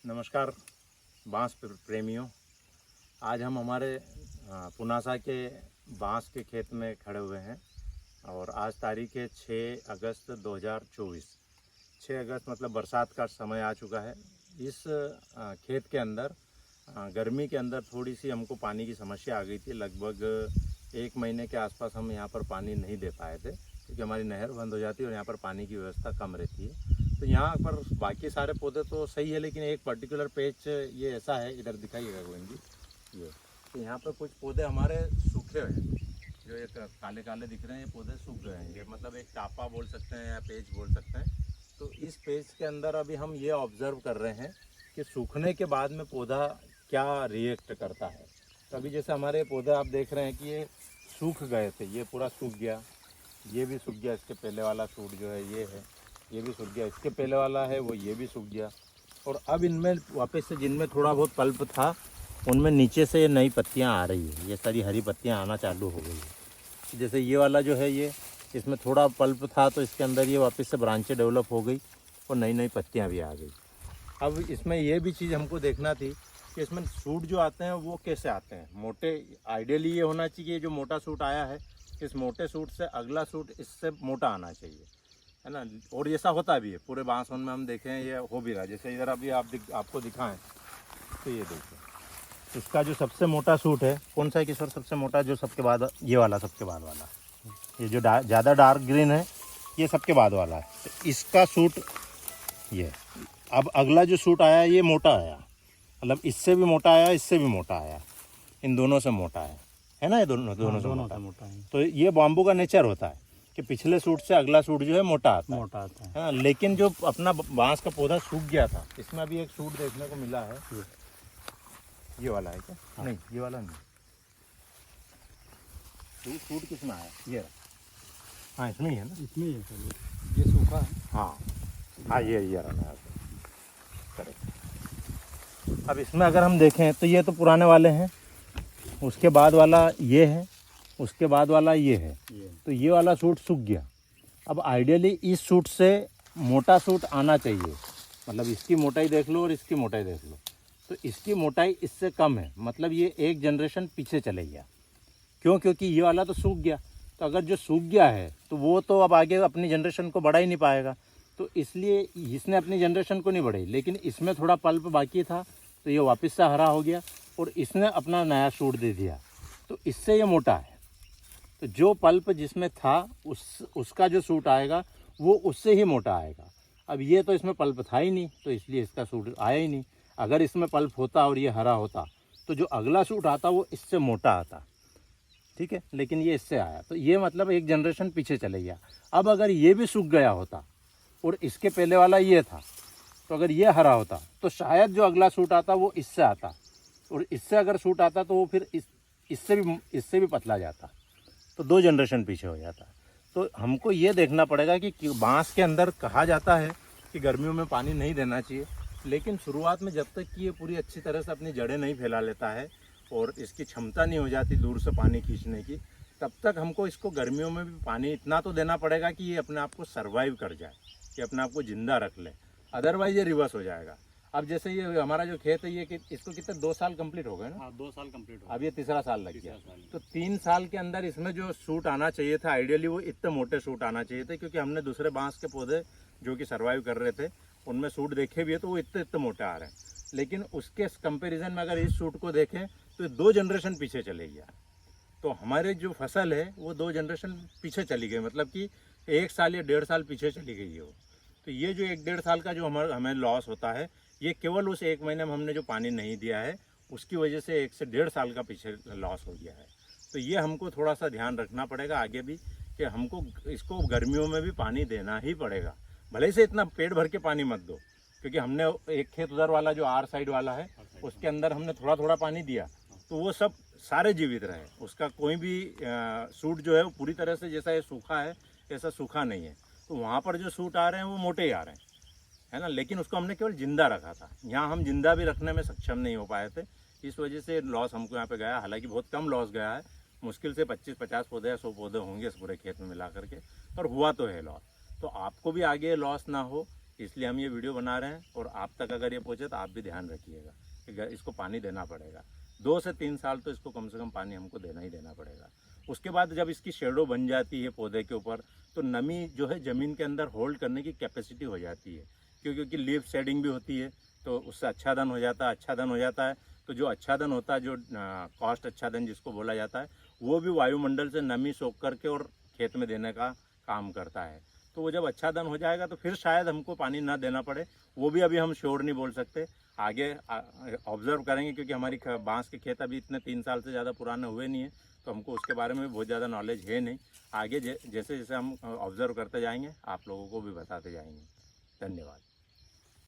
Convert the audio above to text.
नमस्कार बांस प्रेमियों। आज हम हमारे पुनासा के बांस के खेत में खड़े हुए हैं और आज तारीख है 6 अगस्त 2024। 6 अगस्त मतलब बरसात का समय आ चुका है। इस खेत के अंदर गर्मी के अंदर थोड़ी सी हमको पानी की समस्या आ गई थी। लगभग 1 महीने के आसपास हम यहाँ पर पानी नहीं दे पाए थे क्योंकि हमारी नहर बंद हो जाती है और यहाँ पर पानी की व्यवस्था कम रहती है। तो यहाँ पर बाकी सारे पौधे तो सही है, लेकिन एक पर्टिकुलर पेच ये ऐसा है, इधर दिखाइएगा गोविंद जी। ये तो यहाँ पर कुछ पौधे हमारे सूखे हुए हैं, जो एक काले काले दिख रहे हैं, ये पौधे सूख गए हैं। ये मतलब एक टापा बोल सकते हैं या पेच बोल सकते हैं। तो इस पेच के अंदर अभी हम ये ऑब्जर्व कर रहे हैं कि सूखने के बाद में पौधा क्या रिएक्ट करता है। तो अभी जैसे हमारे पौधे आप देख रहे हैं कि ये सूख गए थे, ये पूरा सूख गया, ये भी सूख गया, इसके पहले वाला सूट जो है ये भी सूख गया, इसके पहले वाला है वो ये भी सूख गया। और अब इनमें वापस से जिनमें थोड़ा बहुत पल्प था उनमें नीचे से नई पत्तियां आ रही है, ये सारी हरी पत्तियां आना चालू हो गई है। जैसे ये वाला जो है ये इसमें थोड़ा पल्प था तो इसके अंदर ये वापस से ब्रांचें डेवलप हो गई और नई नई पत्तियाँ भी आ गई। अब इसमें ये भी चीज़ हमको देखना थी कि इसमें सूट जो आते हैं वो कैसे आते हैं। मोटे आइडियली ये होना चाहिए, जो मोटा सूट आया है इस मोटे सूट से अगला सूट इससे मोटा आना चाहिए, है ना। और ऐसा होता भी है, पूरे बांसवन में हम देखें ये हो भी रहा है। जैसे इधर अभी आपको दिखाएं तो ये देखिए इसका जो सबसे मोटा सूट है, कौन सा है किशोर सबसे मोटा, जो सबके बाद ये वाला, सबके बाद वाला, ये जो ज़्यादा डार्क ग्रीन है ये सबके बाद वाला है। तो इसका सूट ये, अब अगला जो सूट आया ये मोटा आया, मतलब इससे भी मोटा आया, इससे भी मोटा आया, इन दोनों से मोटा है ना, ये दोनों से मोटा है। तो ये बाम्बू का नेचर होता है कि पिछले सूट से अगला सूट जो है मोटा आता है ना। लेकिन जो अपना बांस का पौधा सूख गया था, इसमें अभी एक सूट देखने को मिला है, ये वाला है क्या? हाँ। नहीं, ये वाला नहीं। तो सूट किसमें आया? ये हाँ, इसमें ही है ना, इसमें ही है, ये सूखा है। हाँ हाँ, ये रहा है, करेक्ट। अब इसमें अगर हम देखें तो ये तो पुराने वाले हैं, उसके बाद वाला ये है, उसके बाद वाला ये है। तो ये वाला सूट सूख गया। अब आइडियली इस सूट से मोटा सूट आना चाहिए, मतलब इसकी मोटाई देख लो और इसकी मोटाई देख लो, तो इसकी मोटाई इससे कम है, मतलब ये एक जनरेशन पीछे चले गया। क्यों? क्योंकि ये वाला तो सूख गया। तो अगर जो सूख गया है तो वो तो अब आगे अपनी जनरेशन को बढ़ा ही नहीं पाएगा, तो इसलिए इसने अपनी जनरेशन को नहीं बढ़ाई। लेकिन इसमें थोड़ा पल्प बाकी था तो ये वापस से हरा हो गया और इसने अपना नया सूट दे दिया, तो इससे ये मोटा है। तो जो पल्प जिसमें था उसका जो सूट आएगा वो उससे ही मोटा आएगा। अब ये तो इसमें पल्प था ही नहीं, तो इसलिए इसका सूट आया ही नहीं। अगर इसमें पल्प होता और ये हरा होता तो जो अगला सूट आता वो इससे मोटा आता, ठीक है। लेकिन ये इससे आया, तो ये मतलब एक जनरेशन पीछे चले गया। अब अगर ये भी सूख गया होता और इसके पहले वाला ये था, तो अगर ये हरा होता तो शायद जो अगला सूट आता वो इससे आता, और इससे अगर सूट आता तो वो फिर इससे भी पतला जाता, तो 2 जनरेशन पीछे हो जाता। तो हमको ये देखना पड़ेगा कि बांस के अंदर कहा जाता है कि गर्मियों में पानी नहीं देना चाहिए, लेकिन शुरुआत में जब तक कि ये पूरी अच्छी तरह से अपनी जड़ें नहीं फैला लेता है और इसकी क्षमता नहीं हो जाती दूर से पानी खींचने की, तब तक हमको इसको गर्मियों में भी पानी इतना तो देना पड़ेगा कि ये अपने आप को सर्वाइव कर जाए, कि अपने आप को ज़िंदा रख ले। अदरवाइज ये रिवर्स हो जाएगा। अब जैसे ये हमारा जो खेत है, ये इसको कितने 2 साल कंप्लीट हो गए ना? हाँ, 2 साल कंप्लीट हो। अब ये तीसरा साल लग गया। तो 3 साल के अंदर इसमें जो सूट आना चाहिए था, आइडियली वो इतने मोटे सूट आना चाहिए थे, क्योंकि हमने दूसरे बांस के पौधे जो कि सर्वाइव कर रहे थे उनमें सूट देखे भी है तो वो इतने मोटे आ रहे हैं। लेकिन उसके कंपेरिजन में अगर इस सूट को देखें तो 2 जनरेशन पीछे चले गया। तो हमारे जो फसल है वो 2 जनरेशन पीछे चली गई, मतलब कि 1 साल या 1.5 साल पीछे चली गई है वो। तो ये जो 1-1.5 साल का जो हमें लॉस होता है, ये केवल उस 1 महीने में हमने जो पानी नहीं दिया है उसकी वजह से 1 से 1.5 साल का पीछे लॉस हो गया है। तो ये हमको थोड़ा सा ध्यान रखना पड़ेगा आगे भी, कि हमको इसको गर्मियों में भी पानी देना ही पड़ेगा। भले से इतना पेट भर के पानी मत दो, क्योंकि हमने एक खेत उधर वाला जो आर साइड वाला है उसके अंदर हमने थोड़ा थोड़ा पानी दिया, तो वो सब सारे जीवित रहे। उसका कोई भी सूट जो है वो पूरी तरह से, जैसा ये सूखा है ऐसा सूखा नहीं है। तो वहाँ पर जो सूट आ रहे हैं वो मोटे ही आ रहे हैं, है ना। लेकिन उसको हमने केवल जिंदा रखा था, यहाँ हम जिंदा भी रखने में सक्षम नहीं हो पाए थे, इस वजह से लॉस हमको यहाँ पे गया। हालांकि बहुत कम लॉस गया है, मुश्किल से 25-50 पौधे या 100 पौधे होंगे इस पूरे खेत में मिला करके, पर हुआ तो है लॉस। तो आपको भी आगे लॉस ना हो इसलिए हम ये वीडियो बना रहे हैं। और आप तक अगर ये पहुँचे तो आप भी ध्यान रखिएगा कि इसको पानी देना पड़ेगा। 2 से 3 साल तो इसको कम से कम पानी हमको देना ही देना पड़ेगा। उसके बाद जब इसकी शेडो बन जाती है पौधे के ऊपर, तो नमी जो है ज़मीन के अंदर होल्ड करने की कैपेसिटी हो जाती है, क्योंकि लीफ शेडिंग भी होती है, तो उससे आच्छादन हो जाता है। आच्छादन हो जाता है तो जो आच्छादन होता है, जो कॉस्ट आच्छादन जिसको बोला जाता है, वो भी वायुमंडल से नमी सोख करके और खेत में देने का काम करता है। तो वो जब आच्छादन हो जाएगा तो फिर शायद हमको पानी ना देना पड़े, वो भी अभी हम श्योर नहीं बोल सकते। आगे ऑब्जर्व करेंगे, क्योंकि हमारी बांस के खेत अभी इतने 3 साल से ज़्यादा पुराने हुए नहीं है, तो हमको उसके बारे में बहुत ज़्यादा नॉलेज है नहीं। आगे जैसे जैसे हम ऑब्जर्व करते जाएंगे आप लोगों को भी बताते जाएंगे। धन्यवाद।